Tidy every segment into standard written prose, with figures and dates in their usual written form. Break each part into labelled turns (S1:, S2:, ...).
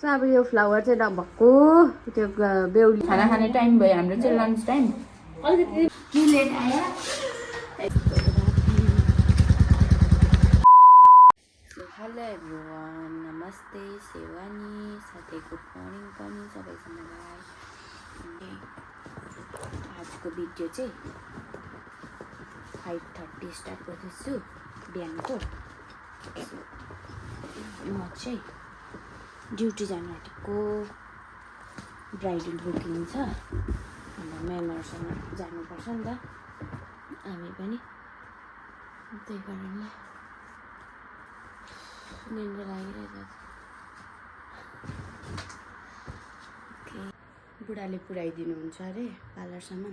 S1: So अब यो flower चाहिँ नभएको त्यो बेहुली खाना खाने टाइम भयो हाम्रो चाहिँ लन्च टाइम के लेट आयो हेलो एभ्रिवान नमस्ते सेवानी साथै गुड मर्निङ पनि सबैजनालाई आजको भिडियो चाहिँ 5:30 स्टार्ट गर्दैछु बिहानको म चाहिँ ड्युटी जानु आँटेको ब्राइडल बुकिङ छ अन्त मेमहरूसँग जानुपर्छ नि त हामी पनि त्यही कारणले निन्द्रा लागिरहेको छ बुढाले पुऱ्याइदिनुहुन्छ अरे पार्लरसम्म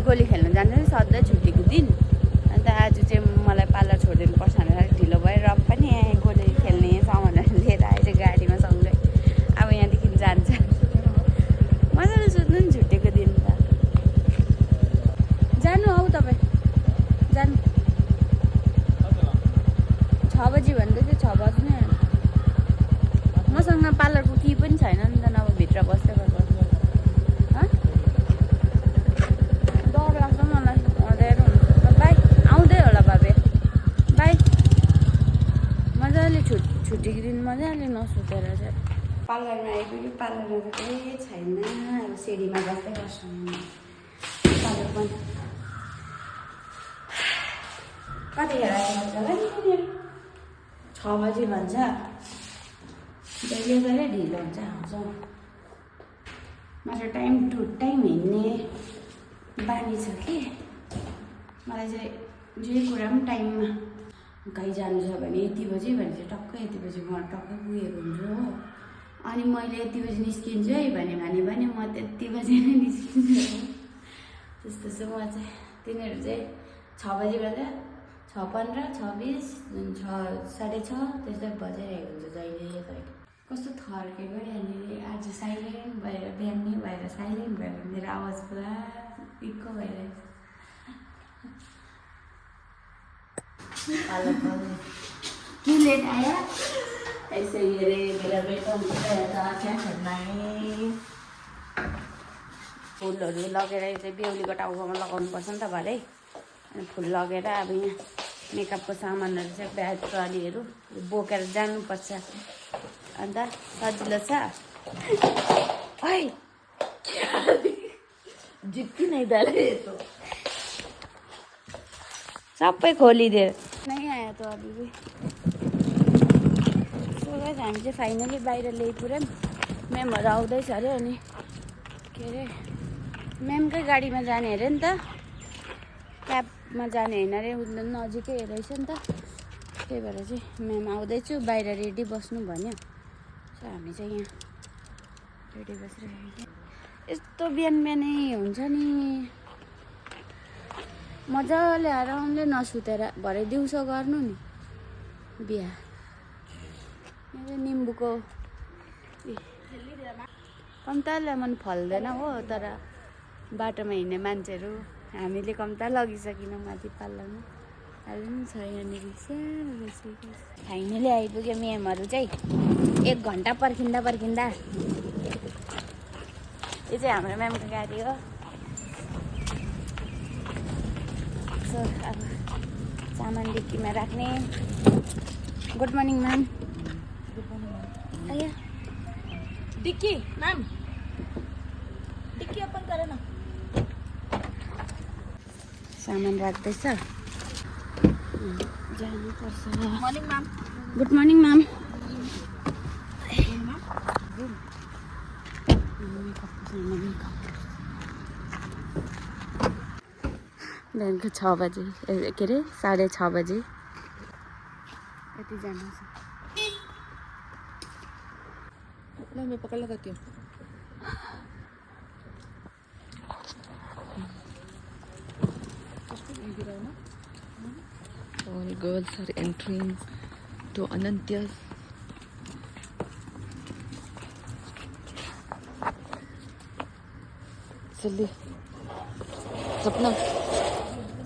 S1: गोली खेल्न जान्छ नि सधैँ छुट्टीको दिन अन्त आज चाहिँ मलाई पार्लर छोडिदिनु पर्छ भनेर ढिलो भयो र पनि गोली खेल्ने सामानहरू लिएर आएछ गाडीमा सँगै अब यहाँदेखि जान्छ मजाले सोध्नु नि छुट्टीको दिन त जानु हौ तपाईँ जानु 6 बजी भन्दै थियो 6 बज्ने मसँग पार्लरको की पनि छैन नि त नभए भित्र बस्दै गर्दा छुट्टीको दिन मजाले नसुतेर चाहिँ पार्लरमा आइपुग्यो पार्लरमा त केही छैन अब सिँढीमा बस्दै गर्छु पार्लर पनि कतिखेर आइपुग्छ होला नि 6 बजी भन्छ जहिले जहिले ढिलो हुन्छ आउँछ मलाई टाइम टु टाइम हिँड्ने बानी छ कि मलाई चाहिँ जे कुरा पनि टाइममा कहीँ जानु छ भने यति बजी भने चाहिँ टक्कै यति बजी म टक्कै पुगेको हुन्छु हो अनि मैले यति बजी निस्किन्छु है भने म त्यति बजी नै निस्किन्छु त्यस्तो चाहिँ म चाहिँ तिनीहरू चाहिँ 6 बजी गर्दा 6:15 6:20 6:30 त्यस्तै बजाइरहेको हुन्छ जहिले कस्तो थर्केको यहाँनिर आज साइलेन्ट भएर बिहान नै भएर साइलेन्ट भयो भने मेरो आवाज पुरा इक्को भइरहेको कि लेट आया ऐसे ही रे मेरा बेटा था क्या करना है फुलहरू लगेर चाहिँ बेहुलीको टाउकोमा लगाउनुपर्छ नि त भरे अनि फुल लगेर अब यहाँ मेकअपको सामानहरू चाहिँ ब्याग ट्रलीहरू बोकेर जानुपर्छ अन्त सजिलो छ है जित्ती नै डाले सबै खोलिदियो नै आयो त अभी सो गाइस हामी चाहिँ फाइनली बाहिर ल्याइपुऱ्यौँ म्यामहरू आउँदैछ अरे अनि के अरे म्यामकै गाडीमा जाने अरे नि त क्याबमा जाने होइन अरे उनीहरू नजिकै रहेछ नि त त्यही भएर चाहिँ म्याम आउँदैछु बाहिर रेडी बस्नु भन्यो सो हामी चाहिँ यहाँ रेडी बसिरहेको यस्तो बिहान बिहानै हुन्छ नि मजाले आरामले नसुतेर भरे दिउँसो गर्नु नि बिहा मेरो निम्बुको कम्ता लेमन फल्दैन हो तर बाटोमा हिँड्ने मान्छेहरू हामीले कम्ता लगिसकिनौँ माथि पार्लरमा अहिले पनि छ यहाँनिर सानो फाइनली आइपुग्यो म्यामहरू चाहिँ 1 घन्टा पर्खिँदा यो चाहिँ हाम्रो म्यामको गाडी हो अब सामान डिक्कीमा राख्ने गुड मर्निङ म्याम आया
S2: डिक्की मैम डिक्की ओपन करे ना
S1: सामान राख्दैछ जानुपर्छ
S2: morning ma'am
S1: good morning ma'am बिहानको 6 बजी के अरे 6:30 बजी यतिजना छ।
S2: ल मैं पकड़ लगाती हूँ। All girls are entering to Anantya's. जल्दी सपना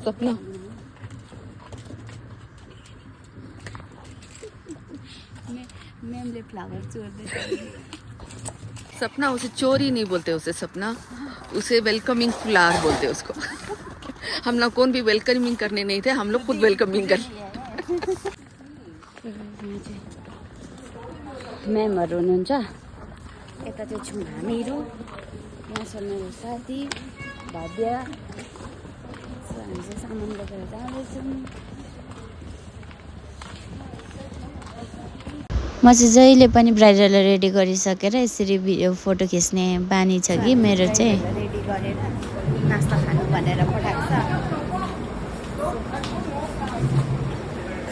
S2: सपना
S1: मैमले फ्लावर चोर्दै
S2: सपना उसे चोरी नहीं बोलते उसे सपना, उसे वेलकमिंग फ्लावर बोलते उसको। हम लोग कौन भी वेलकमिंग करने नहीं थे, हम लोग खुद वेलकमिंग कर।
S1: म्यामहरू हुनुहुन्छ यता चाहिँ छौँ हामीहरू, यहाँ छ मेरो साथी भव्य। हामी चाहिँ सामान बोकेर जाँदैछौँ। म चाहिँ जहिले पनि ब्राइडललाई रेडी गरिसकेर यसरी भिडियो फोटो खिच्ने बानी छ कि मेरो चाहिँ। रेडी गरेर नास्ता खानु भनेर पठाएको छ,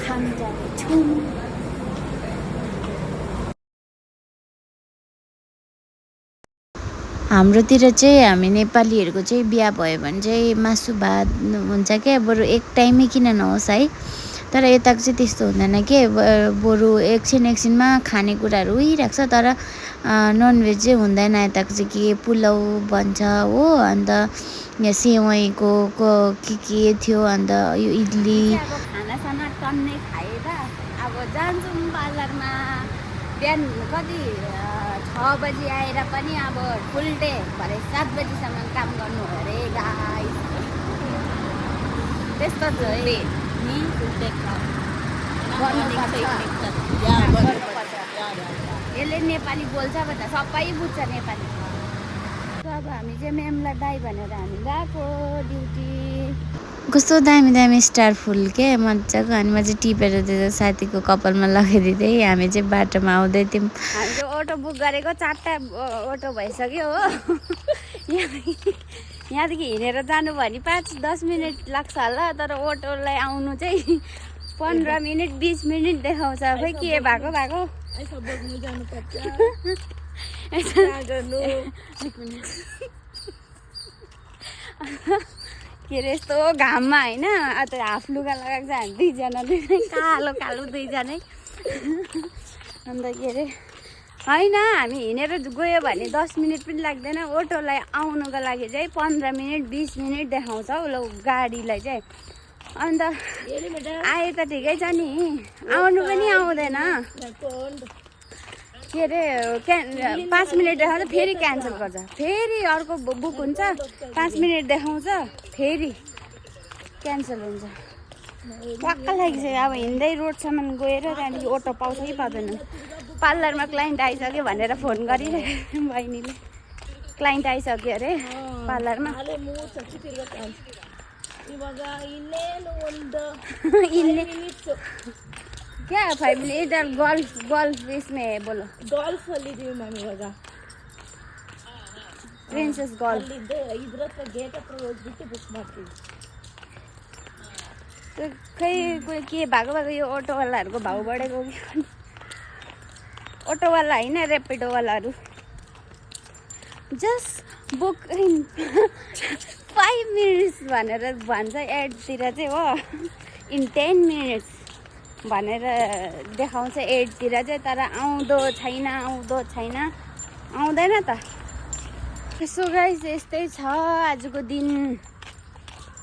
S1: खानु जाँदैछौँ। हाम्रोतिर चाहिँ हामी नेपालीहरूको चाहिँ बिहा भयो भने चाहिँ मासु भात हुन्छ क्या, बरु एक टाइमै किन नहोस् है। तर यताको चाहिँ त्यस्तो हुँदैन के, बरु एकछिनमा खानेकुराहरू उहिरहेको छ, तर ननभेज चाहिँ हुँदैन। यताको चाहिँ के पुलाउ बन्छ हो, अन्त यहाँ सेवैको के थियो, अन्त यो इडली। अब खानासाना टन्नै खाएर अब जान्छौँ पार्लरमा। बिहान कति 6 बजी आएर पनि अब फुल डे भरे 7 बजीसम्म काम गर्नु अरे गाइस। त्यस्तो छ है नि, यसले नेपाली बोल्छ भन्दा सबै बुझ्छ नेपाली। अब हामी चाहिँ म्यामलाई बाई भनेर हामी गएको ड्युटी। कस्तो दामी दामी स्टार फुल के मजाको। अनि म चाहिँ टिपेर त्यो साथीको कपालमा लगाइदिँदै हामी चाहिँ बाटोमा आउँदै थियौँ। हामीले अटो बुक गरेको 4टा अटो भइसक्यो हो। यहाँदेखि हिँडेर जानु भने 5-10 मिनट लाग्छ होला, तर अटोलाई आउनु चाहिँ 15 मिनट 20 मिनट देखाउँछ। खै के भएको के अरे यस्तो घाममा होइन, अन्त हाफ लुगा लगाएको छ हामी दुईजना, कालो कालो दुईजनै। अन्त के अरे होइन, हामी हिँडेर गयो भने 10 मिनट पनि लाग्दैन, अटोलाई आउनुको लागि चाहिँ 15 मिनट 20 मिनट देखाउँछ हौ ल गाडीलाई चाहिँ। अन्त आए त ठिकै छ नि, आउनु पनि आउँदैन। के अरे 5 मिनट देखाउँछ, फेरि क्यान्सल गर्छ, फेरि अर्को बुक हुन्छ, 5 मिनट देखाउँछ, फेरि क्यान्सल हुन्छ। वाक्क लागिसक्यो। अब हिँड्दै रोडसम्म गएर त्यहाँदेखि अटो पाउँछ कि पाउँदैन। पार्लरमा क्लाइन्ट आइसक्यो भनेर फोन गरिरहेको बहिनीले। क्लाइन्ट आइसक्यो अरे पार्लरमा। क्या 5 मिनट इधर गोल्फ इसमें है, बोलो
S2: गोल्फ ಅಲ್ಲಿದ್ದೀವಿ ಮ್ಯಾಮ್ ಇವಾಗ,
S1: ಪ್ರಿನ್ಸೆಸ್ ಗೋಲ್ಫ್
S2: ಇದ್ರ ಗೇಟ್ ಹತ್ರ ಹೋಗ್ಬಿಟ್ಟು ಬುಕ್ ಮಾಡ್ತೀವಿ।
S1: खै के भएको यो अटोवालाहरूको भाउ बढेको कि, अटोवाला होइन ऱ्यापिडोवालाहरू। जस्ट बुक इन 5 मिनट्स भनेर भन्छ एडतिर चाहिँ हो, इन 10 मिनट्स भनेर देखाउँछ एडतिर चाहिँ, तर आउँदो छैन आउँदैन त। सो गाइस यस्तै छ आजको दिन।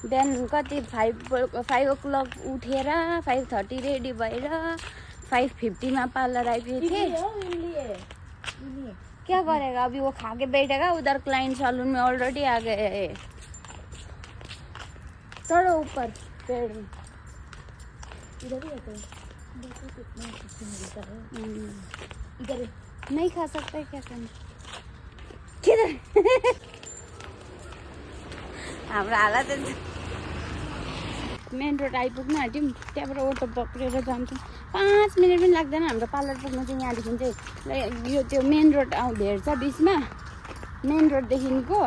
S1: बिहान कति 5 o'clock उठेर 5:30 रेडी भएर 5:50 पार्लर आइपुगेको थिएँ। क्या करेगा अभी, वो खा के बैठेगा उधर, क्लाइंट सैलून में ऑलरेडी आ गए हैं। चढ़ो ऊपर पेड़ में, इधर ही रहते हैं, इधर नहीं खा सकते, क्या करना। किधर हाम्रो हालत मेन रोड आइपुग्नु आँट्यौँ, त्यहाँबाट अटो पक्रेर जान्छौँ। 5 मिनट पनि लाग्दैन हाम्रो पार्लर पुग्नु चाहिँ। यहाँदेखि चाहिँ यो त्यो मेन रोड भेट्छ बिचमा, मेन रोडदेखिको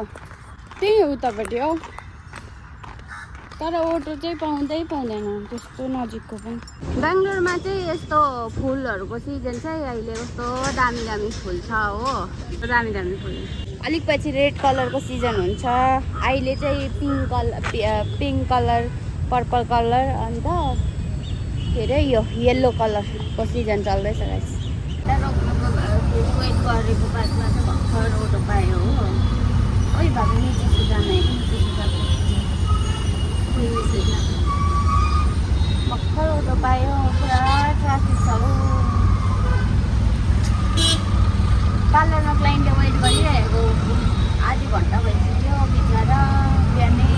S1: त्यही हो उतापट्टि हो। तर अटो चाहिँ पाउँदैन त्यस्तो नजिकको पनि। बेङ्गलोरमा चाहिँ यस्तो फुलहरूको सिजन चाहिँ अहिले कस्तो दामी दामी फुल छ हो, दामी दामी फुल। अलिक पछि रेड कलरको सिजन हुन्छ, अहिले चाहिँ पिङ्क कलर पर्पल कलर अन्त के अरे यो येल्लो कलरको सिजन चल्दैछ गाइस। वेट गरेको बादमा चाहिँ भर्खर अटो पायो हो। ओइ भाइ निचे सुजाने भर्खर अटो पायो, पुरा ट्राफिक छ हो। पार्लरमा क्लाइन्टले वेट गरिरहेको आधी घन्टा भइसक्यो बिचरा। बिहानै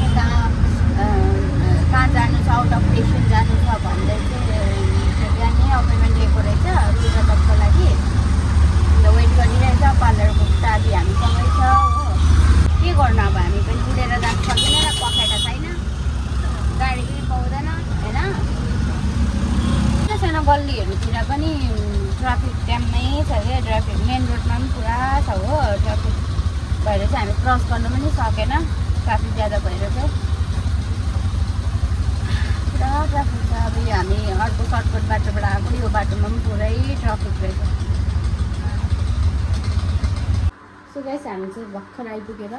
S1: कहाँ जानु छ, आउट अफ स्टेसन जानु छ भन्दै चाहिँ बिहानै अपोइन्टमेन्ट लिएको रहेछ रुद्र चकको लागि। अन्त वेट गरिरहेछ, पार्लरको चाबी हामीसँगै छ हो। के गर्नु अब, हामी पनि कुदेर जानु सक्दैन र पखेटा छैन, गाडी पनि पाउँदैन होइन। छैन गल्लीहरूतिर पनि ट्राफिक ट्याममै छ क्या, ट्राफिक मेन रोडमा पनि पुरा छ हो। ट्राफिक भएर चाहिँ हामी क्रस गर्नु पनि सकेन, ट्राफिक ज्यादा भएर चाहिँ पुरा ट्राफिक छ। अब यो हामी अर्को सर्टकट बाटोबाट आएको, यो बाटोमा पनि पुरै ट्राफिक रहेछ। सो गाइस हामी चाहिँ भर्खर आइपुगेर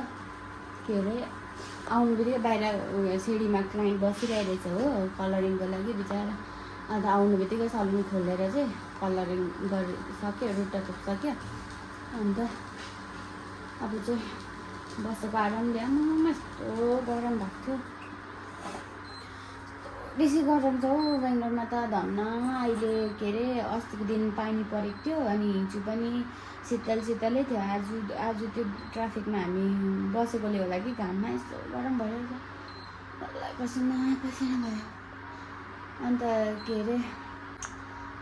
S1: के अरे आउनु बित्तिकै बाहिर सिँढीमा क्लाइन्ट बसिरहेको रहेछ हो कलरिङको लागि बिचरा। अन्त आउनु बित्तिकै सलुन खोलेर चाहिँ कलरिङ गरिसक्यो, रुट्टा चुक्सक्यो। अन्त अब चाहिँ बसेको आरामले आमा यस्तो गरम भएको थियो, बेसी गरम छ हौ बेङ्गलोरमा त धन्न। अहिले के अरे अस्तिको दिन पानी परेको थियो, अनि हिजो पनि शीतलै थियो। आज त्यो ट्राफिकमा हामी बसेकोले होला कि घाममा यस्तो गरम भइरहेको पसिना भयो। अन्त के अरे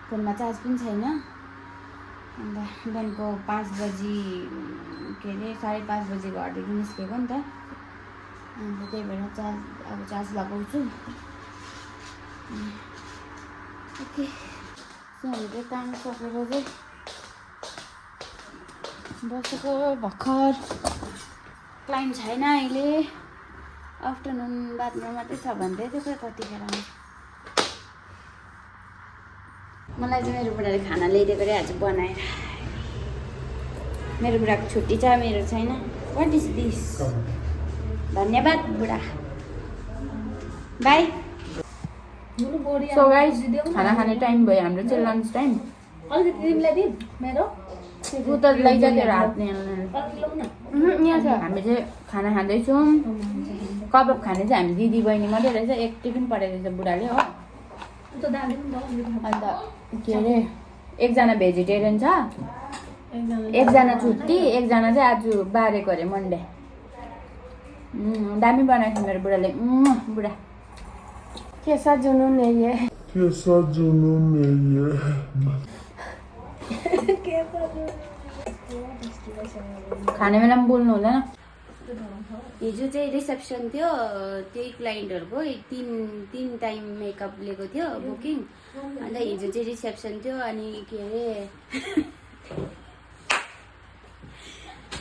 S1: फोनमा चार्ज पनि छैन। अन्त बिहानको 5 बजी के अरे 5:30 बजी घरदेखि निस्केको नि त। अन्त त्यही भएर चार्ज लगाउँछु। ओके सो हामीले काम सकेर चाहिँ बसेको भर्खर। क्लाइन्ट छैन अहिले, आफ्टरनुन बादमा मात्रै छ भन्दै थियो, खोइ कतिखेर आउँछ। मलाई चाहिँ मेरो बुढाले खाना ल्याइदिएको अरे आज बनाएर। मेरो बुढाको छुट्टी छ, मेरो छैन। What is this? धन्यवाद बुढा, बाई। सो गाइस खाना खाने टाइम भयो हाम्रो चाहिँ, लन्च टाइम। पुतलाई चाहिँ हात यहाँ छ। हामी चाहिँ खाना खाँदैछौँ। कबाब खाने चाहिँ हामी दिदी बहिनी मात्रै रहेछ, एक टिफिन पठाइदिएछ बुढाले हो। अन्त के अरे एकजना भेजिटेरियन छ, एकजना छुट्टी, एकजना चाहिँ आज बारेको अरे मन्डे। दामी बनाएको छ मेरो बुढाले। बुढा कैसा जुनून है ये, कैसा जुनून है ये। खाने बेलामा बोल्नु हुँदैन। हिजो चाहिँ रिसेप्सन थियो, त्यही क्लाइन्टहरूको तीन टाइम मेकअप लिएको थियो बुकिङ। अन्त हिजो चाहिँ रिसेप्सन थियो, अनि के अरे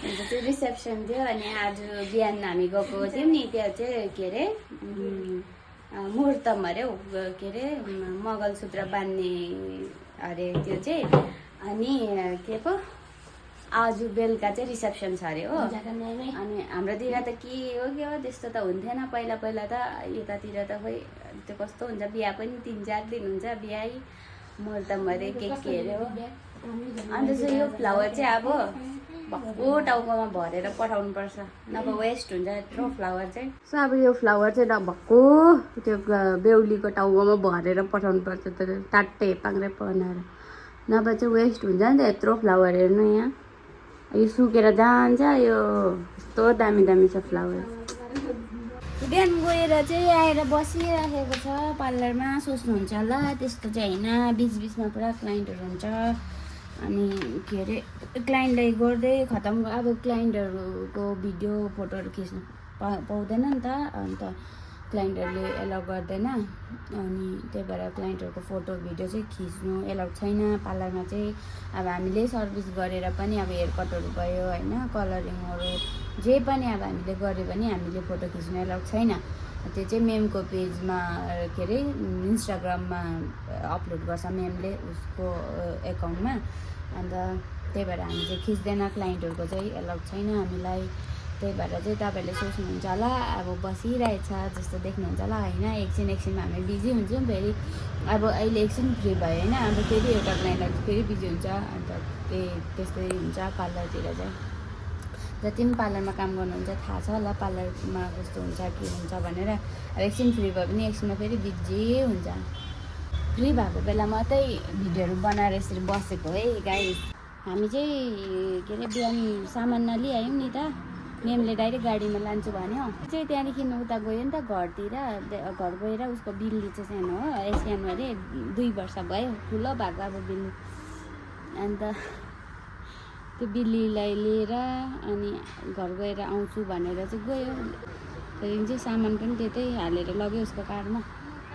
S1: हिजो चाहिँ रिसेप्सन थियो। अनि आज बिहान हामी गएको थियौँ नि, त्यहाँ चाहिँ के अरे मुहुर्तम अरे हौ, के अरे मङ्गलसूत्र बान्ने अरे त्यो चाहिँ। अनि के पो आज बेलुका चाहिँ रिसेप्सन छ अरे हो। अनि हाम्रोतिर त के हो त्यस्तो त हुन्थेन पहिला त। यतातिर त खोइ त्यो कस्तो हुन्छ, बिहा पनि 3-4 दिन हुन्छ, बिहा मुहुर्तम अरे के अरे हो। अन्त चाहिँ यो फ्लावर चाहिँ अब भक्कु टाउकोमा भरेर पठाउनु पर्छ, नभए वेस्ट हुन्छ यत्रो फ्लावर चाहिँ। सो अब यो फ्लावर चाहिँ भक्कु त्यो बेहुलीको टाउकोमा भरेर पठाउनु पर्छ, त्यो टाट्टै पाङ्रे बनाएर, नभए चाहिँ वेस्ट हुन्छ नि त यत्रो फ्लावर। हेर्नु यहाँ यो सुकेर जान्छ, यो यस्तो दामी दामी छ फ्लावर। बिहान गएर चाहिँ आएर बसिराखेको छ पार्लरमा। सोच्नुहुन्छ होला त्यस्तो चाहिँ होइन, बिचबिचमा पुरा क्लाइन्टहरू हुन्छ। अनि के अरे क्लाइन्टलाई गर्दै खतम, अब क्लाइन्टहरूको भिडियो फोटोहरू खिच्नु पाउँदैन नि त। अन्त क्लाइन्टहरूले एलाउ गर्दैन अनि त्यही भएर क्लाइन्टहरूको फोटो भिडियो चाहिँ खिच्नु एलाउ छैन पार्लरमा चाहिँ। अब हामीले सर्भिस गरेर पनि अब हेयर कटहरू भयो होइन कलरिङहरू जे पनि अब हामीले गऱ्यो भने हामीले फोटो खिच्नु एलाउ छैन। त्यो चाहिँ मेमको पेजमा के अरे इन्स्टाग्राममा अपलोड गर्छ मेमले उसको एकाउन्टमा। अन्त त्यही भएर हामी चाहिँ खिच्दैन क्लाइन्टहरूको चाहिँ एलाउ छैन हामीलाई। त्यही भएर चाहिँ तपाईँहरूले सोच्नुहुन्छ होला अब बसिरहेछ जस्तो देख्नुहुन्छ होला होइन। एकछिनमा हामी बिजी हुन्छौँ फेरि अब अहिले एकछिन फ्री भयो होइन अब फेरि एउटा क्लाइन्टहरू फेरि बिजी हुन्छ। अन्त त्यस्तै हुन्छ पार्लरतिर चाहिँ। जति पनि पार्लरमा काम गर्नुहुन्छ थाहा छ होला पार्लरमा कस्तो हुन्छ के हुन्छ भनेर। अब एकछिन फ्री भयो भने एकछिनमा फेरि बिजी हुन्छ। फ्री भएको बेला मात्रै भिडियोहरू बनाएर यसरी बसेको है गाइस। हामी चाहिँ के अरे बिहान सामान नलिआयौँ नि त मेमले डाइरेक्ट गाडीमा लान्छु भन्यो चाहिँ त्यहाँदेखि उता गयो नि त घरतिर। घर गएर उसको बिल्ली चाहिँ सानो हो एसियन अरे 2 वर्ष भयो ठुलो भएको अब बिल्ली। अन्त त्यो बिल्लीलाई लिएर अनि घर गएर आउँछु भनेर चाहिँ गयो। त्यहाँदेखि चाहिँ सामान पनि त्यतै हालेर लग्यो उसको कारमा।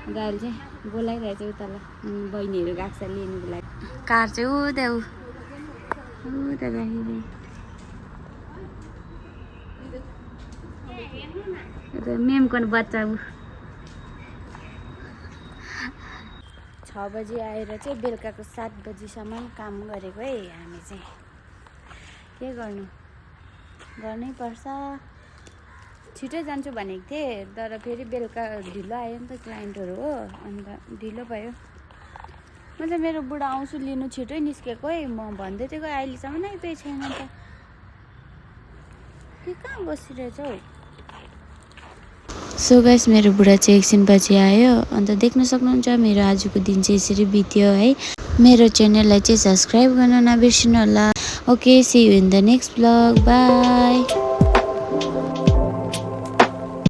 S1: अन्त अहिले चाहिँ बोलाइरहेछ उता बहिनीहरू गएको छ लिनुको लागि। कार चाहिँ उता राखेको मेमको बच्चा 6 बजी आएर चाहिँ बेलुकाको 7 बजीसम्म काम गरेको है हामी चाहिँ। के गर्नै पर्छ। छिटो जान्छु भनेको थिएँ तर फेरि बेलुका ढिलो आयो नि त क्लाइन्टहरू हो अन्त ढिलो भयो। म चाहिँ मेरो बुढा आउँछु लिनु छिटै निस्केको है म भन्दै थिएँ अहिलेसम्म आइपुगेको छैन त के कहाँ बसिरहेछ हौ। सो गाइस मेरो बुढा चाहिँ एकछिनपछि आयो। अन्त देख्न सक्नुहुन्छ मेरो आजको दिन चाहिँ यसरी बित्यो है। मेरो च्यानललाई चाहिँ सब्सक्राइब गर्न नबिर्सिनु होला। Okay see you in the next blog by.